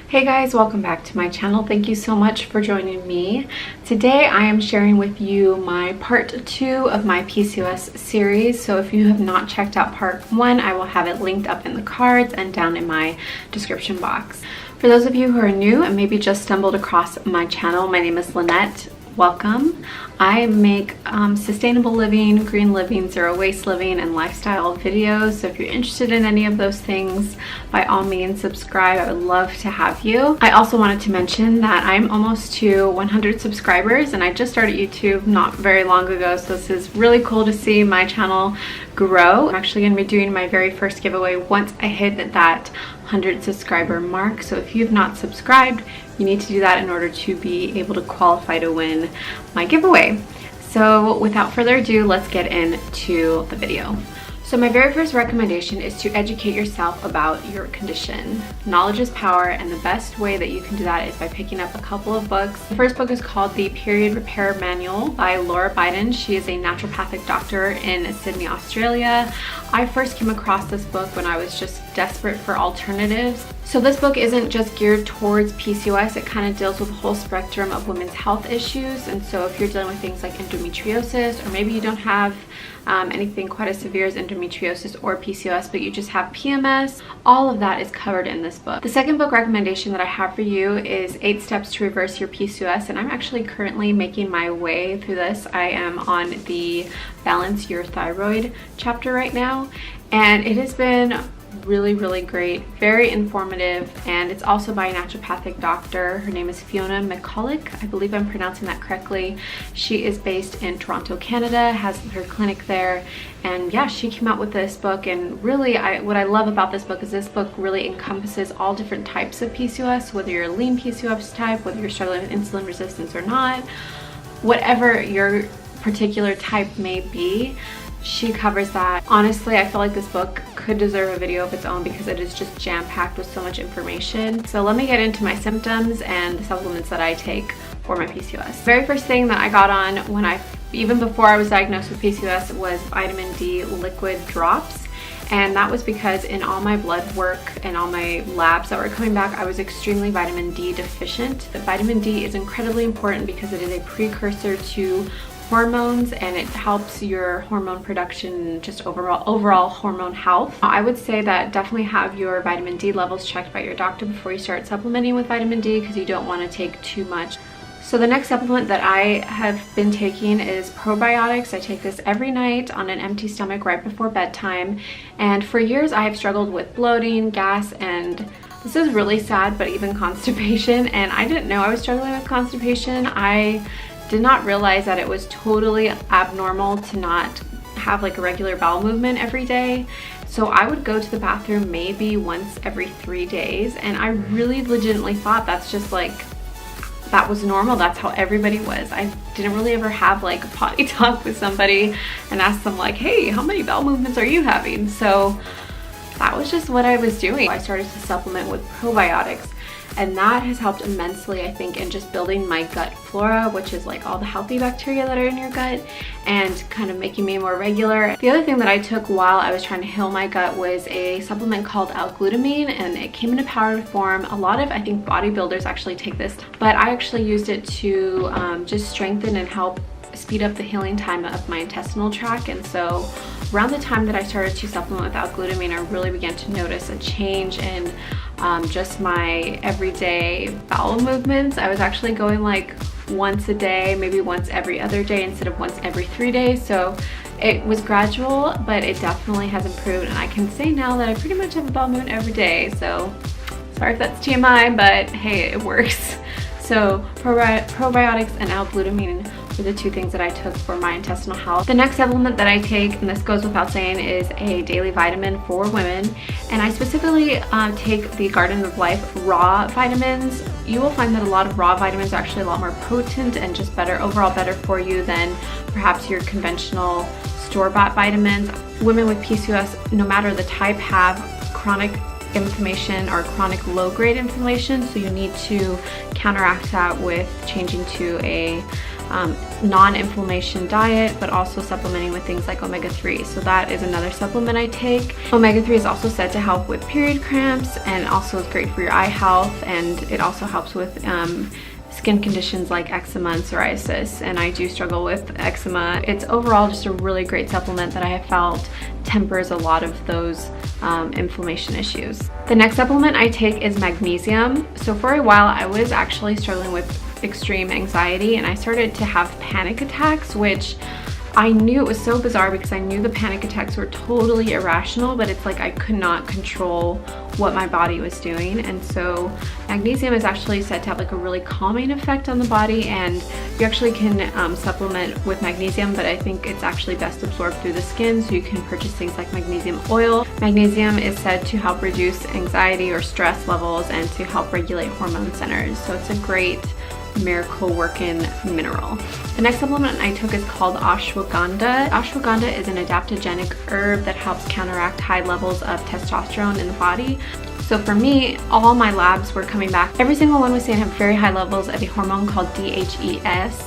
Hey guys, welcome back to my channel. Thank you so much for joining me. Today I am sharing with you my part 2 of my PCOS series. So if you have not checked out part 1, I will have it linked up in the cards and down in my description box. For those of you who are new and maybe just stumbled across my channel, my name is Lynette. Welcome. I make sustainable living, green living, zero waste living, and lifestyle videos. So if you're interested in any of those things, by all means subscribe. I would love to have you. I also wanted to mention that I'm almost to 100 subscribers and I just started YouTube not very long ago. So this is really cool to see my channel grow. I'm actually going to be doing my very first giveaway once I hit that 100 subscriber mark. So if you've not subscribed, you need to do that in order to be able to qualify to win my giveaway. So without further ado, let's get into the video. So my very first recommendation is to educate yourself about your condition. Knowledge is power, and the best way that you can do that is by picking up a couple of books. The first book is called The Period Repair Manual by Laura Biden. She is a naturopathic doctor in Sydney, Australia. I first came across this book when I was just desperate for alternatives. So this book isn't just geared towards PCOS, it kind of deals with a whole spectrum of women's health issues. And so if you're dealing with things like endometriosis, or maybe you don't have anything quite as severe as endometriosis or PCOS, but you just have PMS, all of that is covered in this book. The second book recommendation that I have for you is 8 Steps to Reverse Your PCOS, and I'm actually currently making my way through this. I am on the Balance Your Thyroid chapter right now, and it has been really great, very informative, and it's also by a naturopathic doctor. Her name is Fiona McCulloch. I believe I'm pronouncing that correctly. She is based in Toronto, Canada, has her clinic there, and yeah, she came out with this book. And really, what I love about this book is this book really encompasses all different types of PCOS, whether you're a lean PCOS type, whether you're struggling with insulin resistance or not, whatever your particular type may be, she covers that. Honestly, I feel like this book could deserve a video of its own because it is just jam-packed with so much information. So let me get into my symptoms and the supplements that I take for my PCOS. The very first thing that I got on even before I was diagnosed with PCOS was vitamin D liquid drops. And that was because in all my blood work and all my labs that were coming back, I was extremely vitamin D deficient. The vitamin D is incredibly important because it is a precursor to hormones, and it helps your hormone production, just overall hormone health. I would say that definitely have your vitamin D levels checked by your doctor before you start supplementing with vitamin D, because you don't want to take too much. So the next supplement that I have been taking is probiotics. I take this every night on an empty stomach right before bedtime, and for years I have struggled with bloating, gas, and this is really sad, but even constipation. And I didn't know I was struggling with constipation. I did not realize that it was totally abnormal to not have like a regular bowel movement every day. So I would go to the bathroom maybe once every 3 days, and I really legitimately thought that's just like, that was normal, that's how everybody was. I didn't really ever have like a potty talk with somebody and ask them like, hey, how many bowel movements are you having? So that was just what I was doing. I started to supplement with probiotics, and that has helped immensely, I think, in just building my gut flora, which is like all the healthy bacteria that are in your gut, and kind of making me more regular. The other thing that I took while I was trying to heal my gut was a supplement called L-glutamine, and it came in a powdered form. A lot of, I think, bodybuilders actually take this, but I actually used it to just strengthen and help speed up the healing time of my intestinal tract. And so around the time that I started to supplement with L-glutamine, I really began to notice a change in just my everyday bowel movements. I was actually going like once a day, maybe once every other day instead of once every 3 days. So it was gradual, but it definitely has improved, and I can say now that I pretty much have a bowel movement every day. So sorry if that's TMI, but hey, it works. So probiotics and L-glutamine were the 2 things that I took for my intestinal health. The next supplement that I take, and this goes without saying, is a daily vitamin for women. And I specifically take the Garden of Life raw vitamins. You will find that a lot of raw vitamins are actually a lot more potent and just overall better for you than perhaps your conventional store-bought vitamins. Women with PCOS, no matter the type, have chronic inflammation or chronic low-grade inflammation, so you need to counteract that with changing to a non-inflammation diet, but also supplementing with things like omega-3. So that is another supplement I take. Omega-3 is also said to help with period cramps, and also is great for your eye health, and it also helps with skin conditions like eczema and psoriasis, and I do struggle with eczema. It's overall just a really great supplement that I have felt tempers a lot of those inflammation issues. The next supplement I take is magnesium. So for a while I was actually struggling with extreme anxiety, and I started to have panic attacks, which I knew it was so bizarre because I knew the panic attacks were totally irrational, but it's like I could not control what my body was doing. And so magnesium is actually said to have like a really calming effect on the body, and you actually can supplement with magnesium, but I think it's actually best absorbed through the skin, so you can purchase things like magnesium oil. Magnesium is said to help reduce anxiety or stress levels and to help regulate hormone centers, so it's a great miracle working mineral. The next supplement I took is called ashwagandha. Ashwagandha is an adaptogenic herb that helps counteract high levels of testosterone in the body. So for me, all my labs were coming back. Every single one was saying I have very high levels of a hormone called DHES,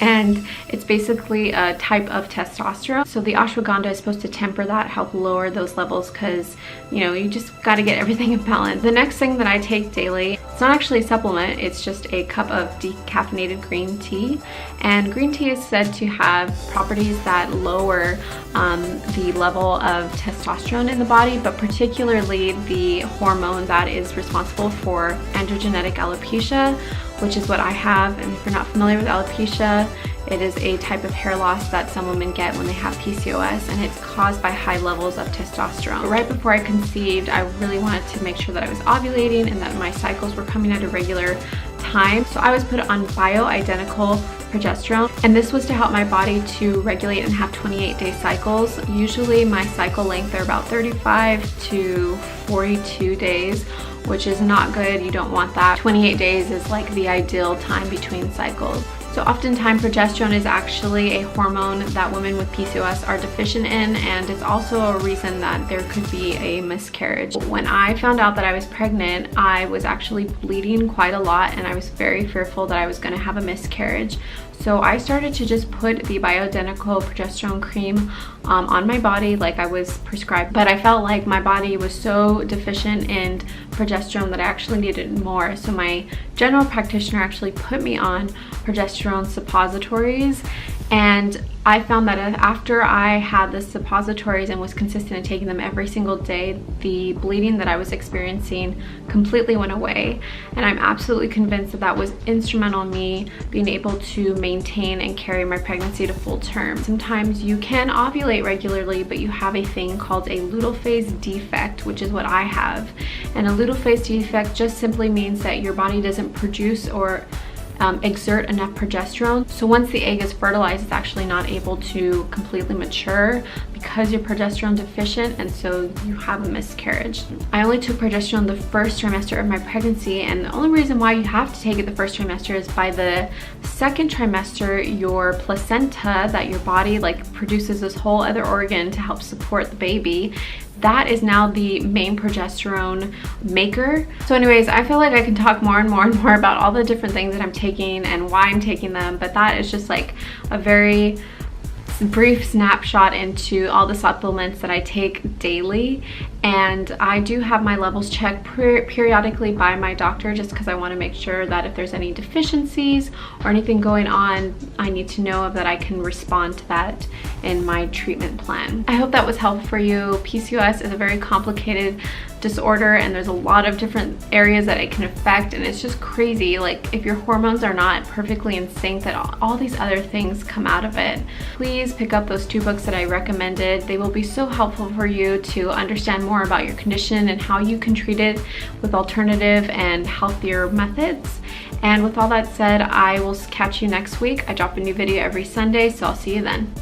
and it's basically a type of testosterone. So the ashwagandha is supposed to temper that, help lower those levels, because you just got to get everything in balance. The next thing that I take daily, it's not actually a supplement, it's just a cup of decaffeinated green tea, and green tea is said to have properties that lower the level of testosterone in the body, but particularly the hormone that is responsible for androgenetic alopecia, which is what I have. And if you're not familiar with alopecia, it is a type of hair loss that some women get when they have PCOS, and it's caused by high levels of testosterone. Right before I conceived, I really wanted to make sure that I was ovulating and that my cycles were coming at a regular time. So I was put on bioidentical progesterone, and this was to help my body to regulate and have 28-day cycles. Usually my cycle length are about 35 to 42 days, which is not good. You don't want that. 28 days is like the ideal time between cycles. So oftentimes progesterone is actually a hormone that women with PCOS are deficient in, and it's also a reason that there could be a miscarriage. When I found out that I was pregnant, I was actually bleeding quite a lot, and I was very fearful that I was going to have a miscarriage. So I started to just put the bioidentical progesterone cream on my body like I was prescribed, but I felt like my body was so deficient in progesterone that I actually needed more. So my general practitioner actually put me on progesterone suppositories, and I found that after I had the suppositories and was consistent in taking them every single day, the bleeding that I was experiencing completely went away. And I'm absolutely convinced that that was instrumental in me being able to maintain and carry my pregnancy to full term. Sometimes you can ovulate regularly, but you have a thing called a luteal phase defect, which is what I have. And a luteal phase defect just simply means that your body doesn't produce or exert enough progesterone. So once the egg is fertilized, it's actually not able to completely mature because you're progesterone deficient, and so you have a miscarriage. I only took progesterone the first trimester of my pregnancy, and the only reason why you have to take it the first trimester is by the second trimester, your placenta that your body produces this whole other organ to help support the baby. That is now the main progesterone maker. So anyways, I feel like I can talk more and more and more about all the different things that I'm taking and why I'm taking them, but that is just like a very brief snapshot into all the supplements that I take daily. And I do have my levels checked periodically by my doctor, just because I want to make sure that if there's any deficiencies or anything going on, I need to know that I can respond to that in my treatment plan. I hope that was helpful for you. PCOS is a very complicated disorder, and there's a lot of different areas that it can affect, and it's just crazy. Like, if your hormones are not perfectly in sync, that all these other things come out of it. Please pick up those 2 books that I recommended. They will be so helpful for you to understand more about your condition and how you can treat it with alternative and healthier methods. And with all that said, I will catch you next week. I drop a new video every Sunday, so I'll see you then.